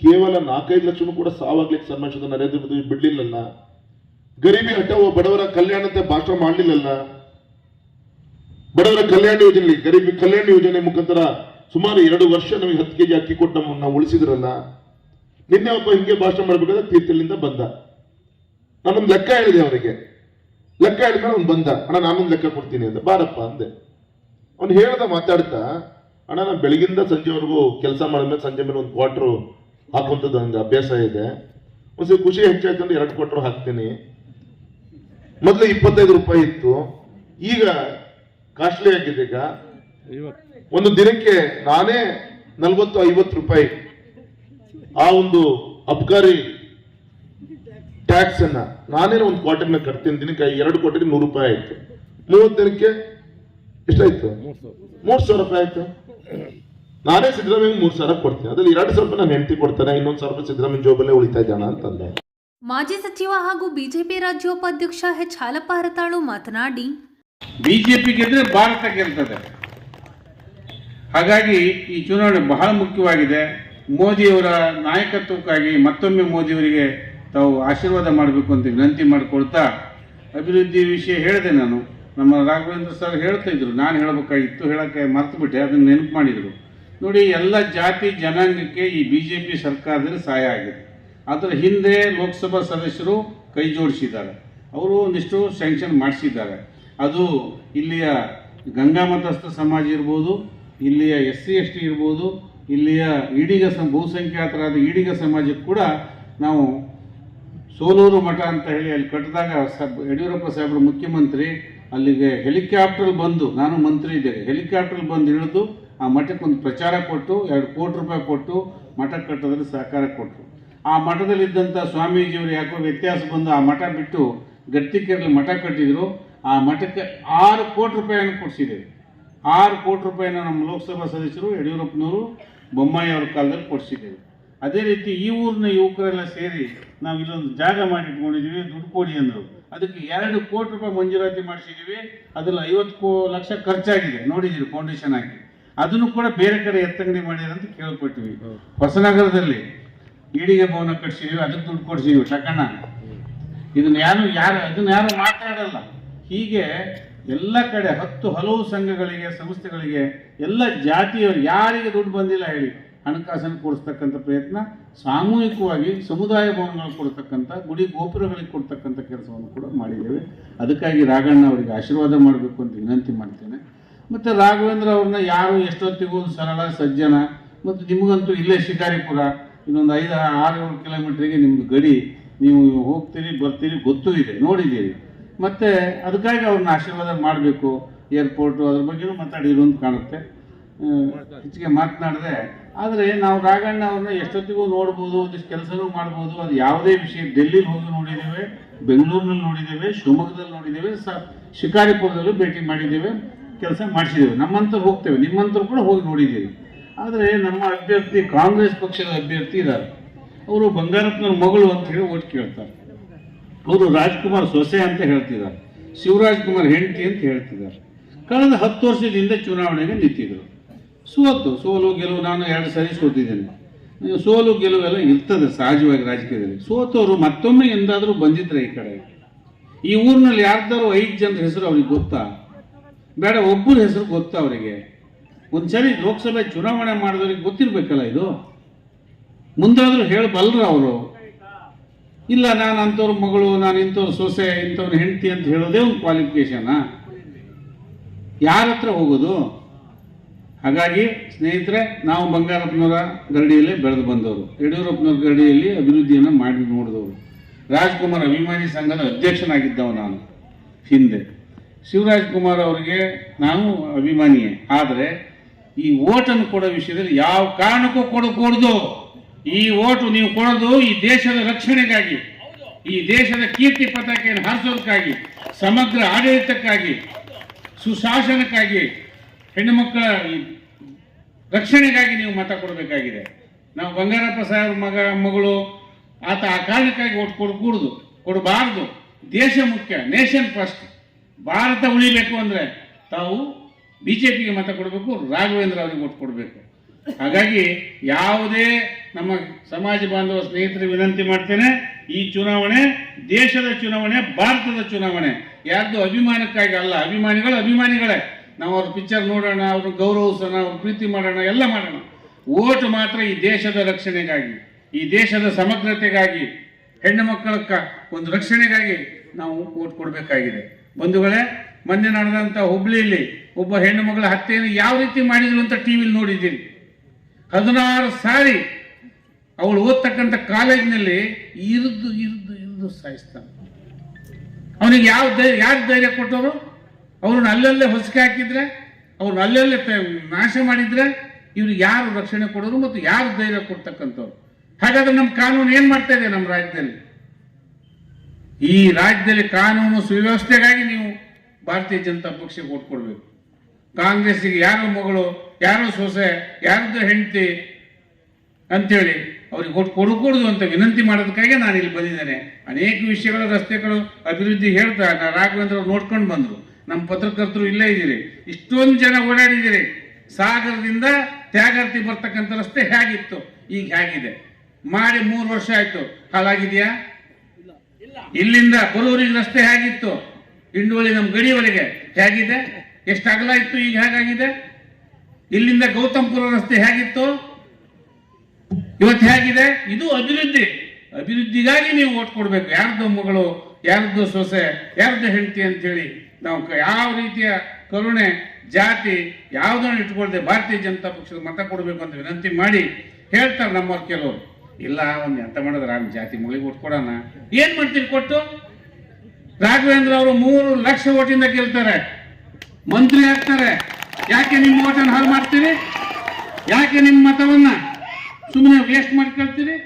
ಕೇವಲ 4-5 ಲಕ್ಷನೂ ಕೂಡ ಸಾವಾಗ್ಲಿಕ್ಕೆ ಸನ್ಮಾನಿಸಿದ ನರೇಂದ್ರ ಮೋದಿ ಬಿಡ್ಲಿಲ್ಲಲ್ಲ. ಗರೀಬಿ ಹಠಾವೋ ಬಡವರ ಕಲ್ಯಾಣ ಅಂತ ಭಾಷಣ ಮಾಡಲಿಲ್ಲಲ್ಲ. ಬಡವರ ಕಲ್ಯಾಣ ಯೋಜನೆ, ಗರೀಬಿ ಕಲ್ಯಾಣ ಯೋಜನೆ ಮುಖಾಂತರ ಸುಮಾರು 2 ವರ್ಷ ನಮಗೆ 10 ಕೆಜಿ ಅಕ್ಕಿ ಕೊಟ್ಟು ನಮ್ಮನ್ನ ಉಳಿಸಿದ್ರಲ್ಲ. ನಿನ್ನೆ ಒಬ್ಬ ಹಿಂಗೆ ಭಾಷಣ ಮಾಡ್ಬೇಕಾದ್ರೆ ತೀರ್ಥಲ್ಲಿಂದ ಬಂದ. ನಾನೊಂದು ಲೆಕ್ಕ ಹೇಳಿದೆ ಅವನಿಗೆ, ಲೆಕ್ಕ ಹೇಳಿದ್ಮೇಲೆ ಅವ್ನು ಬಂದ, ಅಣ್ಣ ನಾನೊಂದು ಲೆಕ್ಕ ಕೊಡ್ತೀನಿ ಅಂತ. ಬಾರಪ್ಪ ಅಂದೆ. ಅವ್ನು ಹೇಳ್ದ ಮಾತಾಡ್ತಾ, ಅಣ್ಣ ನಾನು ಬೆಳಗಿಂದ ಸಂಜೆವರೆಗೂ ಕೆಲಸ ಮಾಡಿದ್ಮೇಲೆ ಸಂಜೆ ಮೇಲೆ 1 ಕ್ವಾರ್ಟರ್ ಹಾಕುವಂಥದ್ದು ಹಂಗೆ ಅಭ್ಯಾಸ ಇದೆ. ಒಂದ್ಸರಿ ಖುಷಿ ಹೆಚ್ಚಾಯ್ತಂದ್ರೆ 2 ಕ್ವಾರ್ಟರ್ ಹಾಕ್ತೀನಿ. ಮೊದಲು 25 ರೂಪಾಯಿ ಇತ್ತು, ಈಗ ಕಾಸ್ಟ್ಲಿ ಆಗಿದೆ. ಈಗ ಒಂದು ದಿನಕ್ಕೆ ನಾನೇ 40-50 ರೂಪಾಯಿ ಆ ಒಂದು ಅಬ್ಕಾರಿ ಟ್ಯಾಕ್ಸ್ ಅನ್ನ ನಾನೇ 1 ಕ್ವಾರ್ಟರ್ನ ಕಟ್ತೀನಿ. ದಿನಕ್ಕೆ 2 ಕ್ವಾರ್ಟರ್ಗೆ 100 ರೂಪಾಯಿ ಆಯ್ತು. 30 ದಿನಕ್ಕೆ ಎಷ್ಟಾಯ್ತು? 3,000 ರೂಪಾಯಿ ಆಯ್ತು. ನಾನೇ ಸಿದ್ದರಾಮಯ್ಯ 3,000 ಕೊಡ್ತೀನಿ, ಅದ್ರಲ್ಲಿ 2,000 ರೂಪಾಯಿ ನನ್ನ ಹೆಂಡತಿ ಕೊಡ್ತಾನೆ, ಇನ್ನೊಂದು 1,000 ರೂಪಾಯಿ ಸಿದ್ದರಾಮಯ್ಯ ಜೋಬಲ್ಲೇ ಉಳಿತಾ ಇದ್ದಾನ ಅಂತಂದೆ. ಮಾಜಿ ಸಚಿವ ಹಾಗೂ ಬಿಜೆಪಿ ರಾಜ್ಯೋಪಾಧ್ಯಕ್ಷ ಎಚ್ ಹಾಲಪ್ಪ ಹರತಾಳು ಮಾತನಾಡಿ, ಬಿಜೆಪಿ ಗೆದ್ರೆ ಭಾರತ ಗೆಲ್ತದೆ. ಹಾಗಾಗಿ ಈ ಚುನಾವಣೆ ಬಹಳ ಮುಖ್ಯವಾಗಿದೆ. ಮೋದಿಯವರ ನಾಯಕತ್ವಕ್ಕಾಗಿ ಮತ್ತೊಮ್ಮೆ ಮೋದಿಯವರಿಗೆ ತಾವು ಆಶೀರ್ವಾದ ಮಾಡಬೇಕು ಅಂತ ವಿನಂತಿ ಮಾಡಿಕೊಳ್ತಾ, ಅಭಿವೃದ್ಧಿ ವಿಷಯ ಹೇಳಿದೆ ನಾನು. ನಮ್ಮ ರಾಘವೇಂದ್ರ ಸರ್ ಹೇಳ್ತಾ ಇದ್ರು, ನಾನು ಹೇಳಬೇಕಾಗಿತ್ತು, ಹೇಳಕ್ಕೆ ಮರ್ತು ಬಿಟ್ಟೆ, ಅದನ್ನು ನೆನಪು ಮಾಡಿದರು. ನೋಡಿ, ಎಲ್ಲ ಜಾತಿ ಜನಾಂಗಕ್ಕೆ ಈ ಬಿಜೆಪಿ ಸರ್ಕಾರದಲ್ಲಿ ಸಹಾಯ ಆಗಿದೆ. ಅದರ ಹಿಂದೆ ಲೋಕಸಭಾ ಸದಸ್ಯರು ಕೈ ಜೋಡಿಸಿದ್ದಾರೆ, ಅವರು ಒಂದಿಷ್ಟು ಸ್ಯಾಂಕ್ಷನ್ ಮಾಡಿಸಿದ್ದಾರೆ. ಅದು ಇಲ್ಲಿಯ ಗಂಗಾ ಮತಸ್ಥ ಸಮಾಜ ಇರ್ಬೋದು, ಇಲ್ಲಿಯ SC ST ಇರ್ಬೋದು, ಇಲ್ಲಿಯ ಈಡಿಗ ಬಹುಸಂಖ್ಯಾತರಾದ ಈಡಿಗ ಸಮಾಜಕ್ಕೆ ಕೂಡ ನಾವು ಸೋಲೂರು ಮಠ ಅಂತ ಹೇಳಿ ಅಲ್ಲಿ ಕಟ್ಟಿದಾಗ ಯಡಿಯೂರಪ್ಪ ಸಾಹೇಬರು ಮುಖ್ಯಮಂತ್ರಿ ಅಲ್ಲಿಗೆ ಹೆಲಿಕಾಪ್ಟರ್ ಬಂದು, ನಾನು ಮಂತ್ರಿ ಇದ್ದೇನೆ, ಹೆಲಿಕಾಪ್ಟರ್ ಬಂದು ಇಳಿದು ಆ ಮಠಕ್ಕೆ ಒಂದು ಪ್ರಚಾರ ಕೊಟ್ಟು 2 ಕೋಟಿ ರೂಪಾಯಿ ಕೊಟ್ಟು ಮಠ ಕಟ್ಟೋದ್ರಲ್ಲಿ ಸಹಕಾರ ಕೊಟ್ಟರು. ಆ ಮಠದಲ್ಲಿದ್ದಂಥ ಸ್ವಾಮೀಜಿಯವರು ಯಾಕೋ ವ್ಯತ್ಯಾಸ ಬಂದು ಆ ಮಠ ಬಿಟ್ಟು ಗಟ್ಟಿಕೆರೆಯಲ್ಲಿ ಮಠ ಕಟ್ಟಿದ್ರು. ಆ ಮಠಕ್ಕೆ 6 ಕೋಟಿ ರೂಪಾಯಿಯನ್ನು ಕೊಡಿಸಿದ್ದೇವೆ. 6 ಕೋಟಿ ರೂಪಾಯಿನ ನಮ್ಮ ಲೋಕಸಭಾ ಸದಸ್ಯರು ಯಡಿಯೂರಪ್ಪನವರು ಬೊಮ್ಮಾಯಿ ಅವ್ರ ಕಾಲದಲ್ಲಿ ಕೊಡಿಸಿದ್ದೇವೆ. ಅದೇ ರೀತಿ ಈ ಊರಿನ ಯುವಕರೆಲ್ಲ ಸೇರಿ ನಾವು ಇಲ್ಲೊಂದು ಜಾಗ ಮಾಡಿಟ್ಕೊಂಡಿದ್ದೀವಿ, ದುಡ್ಡು ಕೊಡಿ ಅಂದರು. ಅದಕ್ಕೆ 2 ಕೋಟಿ ರೂಪಾಯಿ ಮಂಜೂರಾತಿ ಮಾಡಿಸಿದ್ದೀವಿ. ಅದರಲ್ಲಿ 50 ಲಕ್ಷ ಖರ್ಚಾಗಿದೆ, ನೋಡಿದ್ದೀವಿ ಫೌಂಡೇಶನ್ ಹಾಕಿ. ಅದನ್ನು ಕೂಡ ಬೇರೆ ಕಡೆ ಎತ್ತಂಗಡಿ ಮಾಡಿರಂತ ಕೇಳ್ಪಟ್ಟಿವಿ. ಹೊಸನಗರದಲ್ಲಿ ಈಡಿಗೆ ಭವನ ಕಟ್ಸಿದೀವಿ, ಅದಕ್ಕೆ ದುಡ್ಡು ಕೊಡ್ಸಿದೀವಿ ಟಕಣ. ಇದನ್ನ ಯಾರು ಮಾತಾಡಲ್ಲ. ಹೀಗೆ ಎಲ್ಲ ಕಡೆ ಹಲವು ಸಂಘಗಳಿಗೆ, ಸಂಸ್ಥೆಗಳಿಗೆ, ಎಲ್ಲ ಜಾತಿಯವರು ಯಾರಿಗೆ ದುಡ್ಡು ಬಂದಿಲ್ಲ ಹೇಳಿ ಹಣಕಾಸನ್ನು ಕೊಡಿಸ್ತಕ್ಕಂಥ ಪ್ರಯತ್ನ ಸಾಮೂಹಿಕವಾಗಿ ಸಮುದಾಯ ಭವನಗಳು ಕೊಡ್ತಕ್ಕಂಥ, ಗುಡಿ ಗೋಪುರಗಳಿಗೆ ಕೊಡ್ತಕ್ಕಂಥ ಕೆಲಸವನ್ನು ಕೂಡ ಮಾಡಿದ್ದೇವೆ. ಅದಕ್ಕಾಗಿ ರಾಘಣ್ಣ ಅವರಿಗೆ ಆಶೀರ್ವಾದ ಮಾಡಬೇಕು ಅಂತ ವಿನಂತಿ ಮಾಡ್ತೇನೆ. ಮತ್ತು ರಾಘವೇಂದ್ರ ಅವ್ರನ್ನ ಯಾರು ಎಷ್ಟೊತ್ತಿಗೂ ಸರಳ ಸಜ್ಜನ, ಮತ್ತು ನಿಮಗಂತೂ ಇಲ್ಲೇ ಶಿಕಾರಿಪುರ, ಇನ್ನೊಂದು 5-6 ಕಿಲೋಮೀಟ್ರಿಗೆ ನಿಮ್ಮದು ಗಡಿ, ನೀವು ಹೋಗ್ತೀರಿ ಬರ್ತೀರಿ ಗೊತ್ತೂ ಇದೆ, ನೋಡಿದ್ದೀರಿ. ಮತ್ತು ಅದಕ್ಕಾಗಿ ಅವ್ರನ್ನ ಆಶೀರ್ವಾದ ಮಾಡಬೇಕು. ಏರ್ಪೋರ್ಟು ಅದ್ರ ಬಗ್ಗೆನೂ ಮಾತಾಡಿದ್ರು ಅಂತ ಕಾಣುತ್ತೆ, ಹೆಚ್ಚಿಗೆ ಮಾತನಾಡಿದೆ. ಆದರೆ ನಾವು ರಾಘಣ್ಣ ಅವ್ರನ್ನ ಎಷ್ಟೊತ್ತಿಗೂ ನೋಡ್ಬೋದು, ಒಂದಿಷ್ಟು ಕೆಲಸನೂ ಮಾಡ್ಬೋದು. ಅದು ಯಾವುದೇ ವಿಷಯ, ಡೆಲ್ಲಿಲಿ ಹೋಗಿ ನೋಡಿದ್ದೇವೆ, ಬೆಂಗಳೂರಿನಲ್ಲಿ ನೋಡಿದ್ದೇವೆ, ಶಿವಮೊಗ್ಗದಲ್ಲಿ ನೋಡಿದ್ದೇವೆ, ಶಿಕಾರಿಪುರದಲ್ಲೂ ಭೇಟಿ ಮಾಡಿದ್ದೇವೆ, ಕೆಲಸ ಮಾಡಿಸಿದ್ದೇವೆ. ನಮ್ಮಂಥವ್ರು ಹೋಗ್ತೇವೆ, ನಿಮ್ಮಂಥವ್ರು ಕೂಡ ಹೋಗಿ ನೋಡಿದ್ದೀವಿ. ಆದರೆ ನಮ್ಮ ಅಭ್ಯರ್ಥಿ, ಕಾಂಗ್ರೆಸ್ ಪಕ್ಷದ ಅಭ್ಯರ್ಥಿ ಇದ್ದಾರೆ, ಅವರು ಬಂಗಾರಪ್ಪನವ್ರ ಮಗಳು ಅಂತ ಹೇಳಿ ಓಟ್ ಕೇಳ್ತಾರೆ. ಅವರು ರಾಜ್ಕುಮಾರ್ ಸೊಸೆ ಅಂತ ಹೇಳ್ತಿದ್ದಾರೆ, ಶಿವರಾಜ್ ಕುಮಾರ್ ಹೆಂಡತಿ ಅಂತ ಹೇಳ್ತಿದ್ದಾರೆ. ಕಳೆದ 10 ವರ್ಷದಿಂದ ಚುನಾವಣೆಗೆ ನಿಂತಿದ್ರು, ಸೋಲು ಗೆಲುವು. ನಾನು 2 ಸಾರಿ ಸೋತಿದ್ದೇನೆ. ಸೋಲು ಗೆಲುವೆಲ್ಲ ಇರ್ತದೆ ಸಹಜವಾಗಿ ರಾಜಕೀಯದಲ್ಲಿ. ಸೋತವರು ಮತ್ತೊಮ್ಮೆ ಎಂದಾದರೂ ಬಂದಿದ್ರೆ ಈ ಕಡೆ, ಈ ಊರಿನಲ್ಲಿ ಯಾರ್ದಾರು 5 ಜನರ ಹೆಸರು ಅವ್ರಿಗೆ ಗೊತ್ತಾ? ಬೇಡ, ಒಬ್ಬರ ಹೆಸರು ಗೊತ್ತಾ ಅವರಿಗೆ? ಒಂದ್ಸರಿ ಲೋಕಸಭೆ ಚುನಾವಣೆ ಮಾಡಿದವ್ರಿಗೆ ಗೊತ್ತಿರ್ಬೇಕಲ್ಲ ಇದು. ಮುಂದಾದರೂ ಹೇಳಬಲ್ಲರು ಅವರು. ಇಲ್ಲ, ನಾನು ಅಂಥವ್ರ ಮಗಳು, ನಾನು ಇಂಥವ್ರ ಸೊಸೆ, ಇಂಥವ್ರ ಹೆಂಡತಿ ಅಂತ ಹೇಳೋದೇ ಒಂದು ಕ್ವಾಲಿಫಿಕೇಶನಾ? ಯಾರ ಹತ್ರ ಹೋಗೋದು? ಹಾಗಾಗಿ ಸ್ನೇಹಿತರೆ, ನಾವು ಬಂಗಾರಪ್ಪನವರ ಗರಡಿಯಲ್ಲೇ ಬೆಳೆದು ಬಂದವರು, ಯಡಿಯೂರಪ್ಪನವ್ರ ಗರಡಿಯಲ್ಲಿ ಅಭಿವೃದ್ಧಿಯನ್ನು ಮಾಡಿ ನೋಡಿದವರು. ರಾಜ್ಕುಮಾರ್ ಅಭಿಮಾನಿ ಸಂಘದ ಅಧ್ಯಕ್ಷನಾಗಿದ್ದವ ನಾನು ಹಿಂದೆ. ಶಿವರಾಜ್ ಕುಮಾರ್ ಅವರಿಗೆ ನಾನು ಅಭಿಮಾನಿಯೇ. ಆದರೆ ಈ ಓಟನ್ನು ಕೊಡೋ ವಿಷಯದಲ್ಲಿ ಯಾವ ಕಾರಣಕ್ಕೂ ಕೊಡಕೂಡದು. ಈ ಓಟು ನೀವು ಕೊಡೋದು ಈ ದೇಶದ ರಕ್ಷಣೆಗಾಗಿ, ಈ ದೇಶದ ಕೀರ್ತಿ ಪತಾಕೆಯನ್ನು ಹಾರಿಸೋದಕ್ಕಾಗಿ, ಸಮಗ್ರ ಆಡಳಿತಕ್ಕಾಗಿ, ಸುಶಾಸನಕ್ಕಾಗಿ, ಹೆಣ್ಣು ಮಕ್ಕಳ ರಕ್ಷಣೆಗಾಗಿ ನೀವು ಮತ ಕೊಡಬೇಕಾಗಿದೆ. ನಾವು ಬಂಗಾರಪ್ಪ ಸಾಹೇಬ್ರ ಮಗಳು ಆತ ಆ ಕಾರಣಕ್ಕಾಗಿ ಓಟ್ ಕೊಡಬಾರ್ದು. ದೇಶ ಮುಖ್ಯ, ನೇಷನ್ ಫಸ್ಟ್. ಭಾರತ ಉಳಿಬೇಕು ಅಂದರೆ ತಾವು ಬಿಜೆಪಿಗೆ ಮತ ಕೊಡಬೇಕು, ರಾಘವೇಂದ್ರ ಅವರಿಗೆ ಓಟ್ ಕೊಡಬೇಕು. ಹಾಗಾಗಿ ಯಾವುದೇ ನಮ್ಮ ಸಮಾಜ ಬಾಂಧವ ಸ್ನೇಹಿತರಿಗೆ ವಿನಂತಿ ಮಾಡ್ತೇನೆ, ಈ ಚುನಾವಣೆ ದೇಶದ ಚುನಾವಣೆ, ಭಾರತದ ಚುನಾವಣೆ. ಯಾರ್ದು ಅಭಿಮಾನಕ್ಕಾಗಿ ಅಲ್ಲ. ಅಭಿಮಾನಿಗಳೇ. ನಾವು ಅವ್ರ ಪಿಕ್ಚರ್ ನೋಡೋಣ, ಅವ್ರ ಗೌರವಿಸೋಣ, ಅವ್ರ ಪ್ರೀತಿ ಮಾಡೋಣ, ಎಲ್ಲ ಮಾಡೋಣ. ಓಟ್ ಮಾತ್ರ ಈ ದೇಶದ ರಕ್ಷಣೆಗಾಗಿ, ಈ ದೇಶದ ಸಮಗ್ರತೆಗಾಗಿ, ಹೆಣ್ಣು ಮಕ್ಕಳ ಒಂದು ರಕ್ಷಣೆಗಾಗಿ ನಾವು ಓಟ್ ಕೊಡಬೇಕಾಗಿದೆ. ಬಂಧುಗಳೇ, ಮೊನ್ನೆ ನಡೆದಂಥ ಹುಬ್ಳಿಯಲ್ಲಿ ಒಬ್ಬ ಹೆಣ್ಣು ಮಗಳ ಹತ್ಯೆಯನ್ನು ಯಾವ ರೀತಿ ಮಾಡಿದ್ರು ಅಂತ ಟಿವಿಲಿ ನೋಡಿದ್ದೀರಿ. 16 ಸಾರಿ ಅವಳು ಓದ್ತಕ್ಕಂಥ ಕಾಲೇಜಿನಲ್ಲಿ ಇರಿದು ಸಾಯಿಸ್ತಾನೆ. ಅವನಿಗೆ ಯಾರು ಧೈರ್ಯ ಕೊಟ್ಟವರು? ಅವ್ರನ್ನ ಅಲ್ಲಲ್ಲೇ ಹೊಸಕೆ ಹಾಕಿದ್ರೆ, ಅವ್ರನ್ನ ಅಲ್ಲಲ್ಲೇ ನಾಶ ಮಾಡಿದ್ರೆ ಇವ್ರಿಗೆ ಯಾರು ರಕ್ಷಣೆ ಕೊಡೋರು ಮತ್ತು ಯಾರು ಧೈರ್ಯ ಕೊಡ್ತಕ್ಕಂಥವ್ರು? ಹಾಗಾದ್ರೆ ನಮ್ಮ ಕಾನೂನು ಏನು ಮಾಡ್ತಾ ಇದೆ ನಮ್ಮ ರಾಜ್ಯದಲ್ಲಿ? ಈ ರಾಜ್ಯದಲ್ಲಿ ಕಾನೂನು ಸುವ್ಯವಸ್ಥೆಗಾಗಿ ನೀವು ಭಾರತೀಯ ಜನತಾ ಪಕ್ಷಕ್ಕೆ ಓಟ್ ಕೊಡಬೇಕು. ಕಾಂಗ್ರೆಸ್ಸಿಗೆ ಯಾರೋ ಮಗಳು, ಯಾರೋ ಸೊಸೆ, ಯಾರ್ದು ಹೆಂಡತಿ ಅಂಥೇಳಿ ಅವ್ರಿಗೆ ಓಟ್ ಕೊಡಕೂಡದು ಅಂತ ವಿನಂತಿ ಮಾಡೋದಕ್ಕಾಗಿ ನಾನು ಇಲ್ಲಿ ಬಂದಿದ್ದೇನೆ. ಅನೇಕ ವಿಷಯಗಳು, ರಸ್ತೆಗಳು ಅಭಿವೃದ್ಧಿ ಹೇಳ್ತಾ ರಾಘವೇಂದ್ರ ಅವ್ರು ನೋಡ್ಕೊಂಡು ಬಂದರು. ನಮ್ಮ ಪತ್ರಕರ್ತರು ಇಲ್ಲೇ ಇದ್ದೀರಿ, ಇಷ್ಟೊಂದು ಜನ ಓಡಾಡಿದ್ದೀರಿ. ಸಾಗರದಿಂದ ತ್ಯಾಗರ್ತಿ ಬರ್ತಕ್ಕಂಥ ರಸ್ತೆ ಹೇಗಿತ್ತು, ಈಗ ಹೇಗಿದೆ? ಮಾಡಿ 3 ವರ್ಷ ಆಯ್ತು, ಹಾಳಾಗಿದೆಯಾ? ಇಲ್ಲಿಂದ ಬರೂರಿಗೆ ರಸ್ತೆ ಹೇಗಿತ್ತು, ಇಂಡೋಳಿ ನಮ್ಮ ಗಡಿಯವರೆಗೆ ಹೇಗಿದೆ? ಎಷ್ಟು ಅಗಲ ಇತ್ತು, ಈಗ ಹೇಗಾಗಿದೆ? ಇಲ್ಲಿಂದ ಗೌತಮ್ಪುರ ರಸ್ತೆ ಹೇಗಿತ್ತು, ಇವತ್ತು ಹೇಗಿದೆ? ಇದು ಅಭಿವೃದ್ಧಿ. ಅಭಿವೃದ್ಧಿಗಾಗಿ ನೀವು ಓಟ್ ಕೊಡಬೇಕು. ಯಾರ್ದು ಮಗಳು, ಯಾರ್ದು ಸೊಸೆ, ಯಾರ್ದು ಹೆಂಡತಿ ಅಂತೇಳಿ ನಾವು ಯಾವ ರೀತಿಯ ಕರುಣೆ, ಜಾತಿ ಯಾವುದನ್ನು ಇಟ್ಕೊಳ್ದೆ ಭಾರತೀಯ ಜನತಾ ಪಕ್ಷದ ಮತ ಕೊಡಬೇಕು ಅಂತ ವಿನಂತಿ ಮಾಡಿ ಹೇಳ್ತಾರೆ ನಮ್ಮವ್ರು ಕೆಲವರು. ಇಲ್ಲ, ಒಂದು ಎಂತ ಮಾಡಿದ್ರೆ ಆ ಜಾತಿ ಮಗಳಿಗೆ ಓಟ್ ಕೊಡೋಣ. ಏನ್ ಮಾಡ್ತೀರಿ ಕೊಟ್ಟು? ರಾಘವೇಂದ್ರ ಅವರು 3 ಲಕ್ಷ ಓಟಿಂದ ಗೆಲ್ತಾರೆ, ಮಂತ್ರಿ ಆಗ್ತಾರೆ. ಯಾಕೆ ನಿಮ್ಮ ಓಟನ್ನು ಹಾಳು ಮಾಡ್ತೀರಿ? ಯಾಕೆ ನಿಮ್ಮ ಮತವನ್ನ ಸುಮ್ಮನೆ ವೇಸ್ಟ್ ಮಾಡ್ಕೊಳ್ತೀರಿ?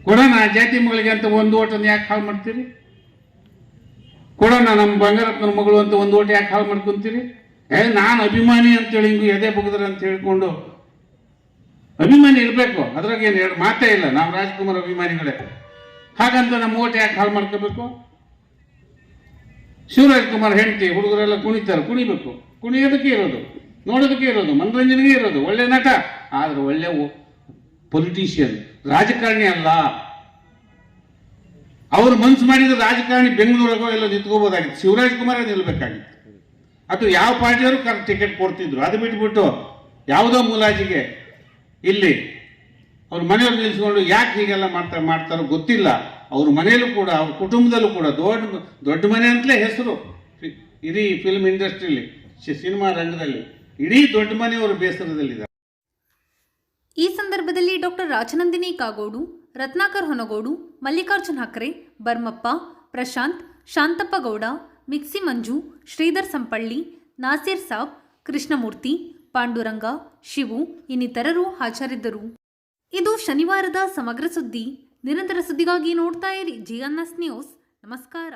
ಕೊಡೋಣ ಜಾತಿ ಮಗಳಿಗೆ ಅಂತ 1 ಓಟನ್ನು ಯಾಕೆ ಹಾಳು ಮಾಡ್ತೀರಿ? ಕೊಡೋಣ ನಮ್ಮ ಬಂಗಾರಪ್ಪನ ಮಗಳು ಅಂತ 1 ಓಟ್ ಯಾಕೆ ಹಾಳು ಮಾಡ್ಕೊಂತೀರಿ? ನಾನು ಅಭಿಮಾನಿ ಅಂತೇಳಿ ಹಿಂಗು ಎದೆ ಬಗ್ದ್ರೆ ಅಂತ ಹೇಳ್ಕೊಂಡು ಅಭಿಮಾನಿ ಇರಬೇಕು, ಅದ್ರಾಗ ಏನು 2 ಮಾತೇ ಇಲ್ಲ. ನಾವು ರಾಜ್ಕುಮಾರ್ ಅಭಿಮಾನಿಗಳೇ, ಹಾಗಂತ ನಮ್ಮ ಓಟ್ ಯಾಕೆ ಹಾಳು ಮಾಡ್ಕೋಬೇಕು? ಶಿವರಾಜ್ ಕುಮಾರ್ ಹೆಂಡತಿ ಹುಡುಗರೆಲ್ಲ ಕುಣಿತಾರೆ, ಕುಣಿಬೇಕು. ಕುಣಿಯೋದಕ್ಕೆ ಇರೋದು, ನೋಡೋದಕ್ಕೆ ಇರೋದು, ಮನರಂಜನೆಗೆ ಇರೋದು. ಒಳ್ಳೆ ನಟ, ಆದ್ರೆ ಒಳ್ಳೆ ಪೊಲಿಟಿಷಿಯನ್, ರಾಜಕಾರಣಿ ಅಲ್ಲ. ಅವ್ರು ಮನ್ಸು ಮಾಡಿದ್ರೆ ರಾಜಕಾರಣಿ ಬೆಂಗಳೂರಿಗೋ ಎಲ್ಲ ನಿಂತ್ಕೋಬೋದಾಗಿತ್ತು, ಶಿವರಾಜ್ ಕುಮಾರ್ ನಿಲ್ಬೇಕಾಗಿತ್ತು. ಅಥವಾ ಯಾವ ಪಾರ್ಟಿಯವರು ಟಿಕೆಟ್ ಕೊಡ್ತಿದ್ರು. ಅದು ಬಿಟ್ಬಿಟ್ಟು ಯಾವುದೋ ಮುಲಾಜಿಗೆ ಇಲ್ಲಿ ಅವ್ರ ಮನೆಯವ್ರು ನಿಲ್ಲಿಸ್ಕೊಂಡು ಯಾಕೆ ಹೀಗೆಲ್ಲ ಮಾಡ್ತಾರೋ ಗೊತ್ತಿಲ್ಲ. ಅವ್ರ ಮನೆಯಲ್ಲೂ ಕೂಡ, ಅವ್ರ ಕುಟುಂಬದಲ್ಲೂ ಕೂಡ ದೊಡ್ಡ ಮನೆ ಅಂತಲೇ ಹೆಸರು ಇಡೀ ಫಿಲ್ಮ್ ಇಂಡಸ್ಟ್ರಿಯಲ್ಲಿ, ಸಿನಿಮಾ ರಂಗದಲ್ಲಿ ಇಡೀ ದೊಡ್ಡ ಮನೆಯವರು ಬೇಸರದಲ್ಲಿದ್ದಾರೆ. ಈ ಸಂದರ್ಭದಲ್ಲಿ ಡಾಕ್ಟರ್ ರಾಜನಂದಿನಿ ಕಾಗೋಡು, ರತ್ನಾಕರ್ ಹೊನಗೋಡು, ಮಲ್ಲಿಕಾರ್ಜುನ್ ಹಕ್ರೆ, ಬರ್ಮಪ್ಪ, ಪ್ರಶಾಂತ್, ಶಾಂತಪ್ಪ ಗೌಡ, ಮಿಕ್ಸಿ ಮಂಜು, ಶ್ರೀಧರ್ ಸಂಪಳ್ಳಿ, ನಾಸೀರ್ ಸಾಬ್, ಕೃಷ್ಣಮೂರ್ತಿ, ಪಾಂಡುರಂಗ, ಶಿವು ಇನ್ನಿತರರು ಹಾಜರಿದ್ದರು. ಇದು ಶನಿವಾರದ ಸಮಗ್ರ ಸುದ್ದಿ. ನಿರಂತರ ಸುದ್ದಿಗಾಗಿ ನೋಡ್ತಾ ಇರಿ GNS ನ್ಯೂಸ್. ನಮಸ್ಕಾರ.